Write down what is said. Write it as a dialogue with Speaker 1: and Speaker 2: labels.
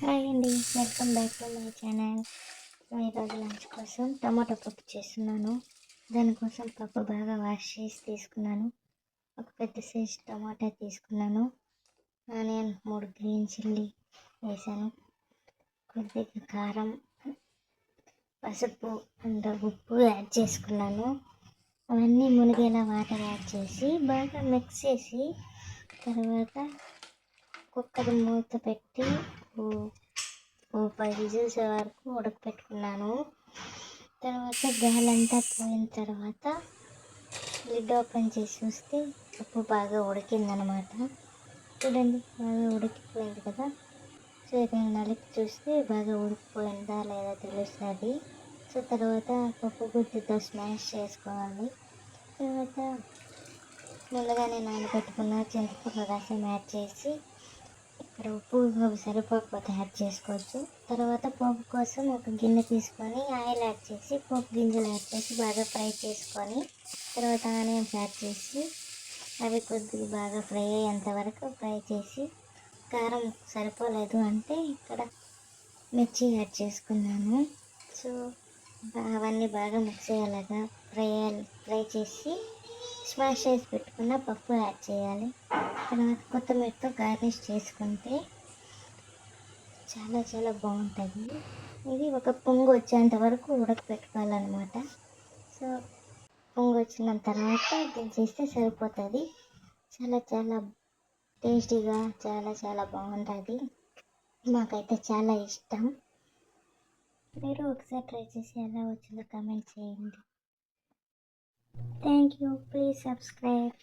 Speaker 1: Hi అండి, welcome back to my channel. ఈరోజు lunch కోసం టమాటో పప్పు చేస్తున్నాను. దానికోసం పప్పు బాగా వాష్ చేసి తీసుకున్నాను. ఒక పెద్ద సైజ్ టమాటా తీసుకున్నాను. ఆనియన్ 3 గ్రీన్ చిల్లీ వేసాను. కొద్దిగా కారం, పసుపు అండ్ ఉప్పు యాడ్ చేసుకున్నాను. అవన్నీ మునిగేలా వాటర్ యాడ్ చేసి బాగా మిక్స్ చేసి తర్వాత కుక్కర్ మూత పెట్టి 5 విజిల్స్ వరకు ఉడకపెట్టుకున్నాను. తర్వాత గాలంతా పోయిన తర్వాత లిడ్ ఓపెన్ చేసి చూస్తే పప్పు బాగా ఉడికిందనమాట. చూడండి, బాగా ఉడికిపోయింది కదా. సో ఇక్కడ నలిపి చూస్తే బాగా ఉడికిపోయిందా లేదా తెలుస్తుంది. సో తర్వాత పప్పు గుత్తితో స్మాష్ చేసుకోవాలి. తర్వాత ముందుగానే నానబెట్టుకున్న చింతపండు రసం యాడ్ చేసి ఇక్కడ ఉప్పు సరిపోకపోతే యాడ్ చేసుకోవచ్చు. తర్వాత పోపు కోసం ఒక గిన్నె తీసుకొని ఆయిల్ యాడ్ చేసి పోపు గింజలు యాడ్ చేసి బాగా ఫ్రై చేసుకొని తర్వాత ఆనియన్స్ యాడ్ చేసి అవి కొద్దిగా బాగా ఫ్రై అయ్యేంత వరకు ఫ్రై చేసి కారం సరిపోలేదు అంటే ఇక్కడ మిర్చి యాడ్ చేసుకున్నాను. సో అవన్నీ బాగా మిక్స్ అయ్యేలాగా ఫ్రై చేసి స్మాష్ చేసి పెట్టుకున్న పప్పు యాడ్ చేయాలి. తర్వాత కొత్తిమీరతో గార్నిష్ చేసుకుంటే చాలా చాలా బాగుంటుంది. ఇది ఒక పొంగు వచ్చేంత వరకు ఉడకపెట్టుకోవాలన్నమాట. సో పొంగు వచ్చిన తర్వాత దించేస్తే సరిపోతుంది. చాలా చాలా టేస్టీగా చాలా చాలా బాగుంటుంది. మాకైతే చాలా ఇష్టం. మీరు ఒకసారి ట్రై చేసి ఎలా వచ్చిందో కామెంట్ చేయండి. Thank you. Please subscribe.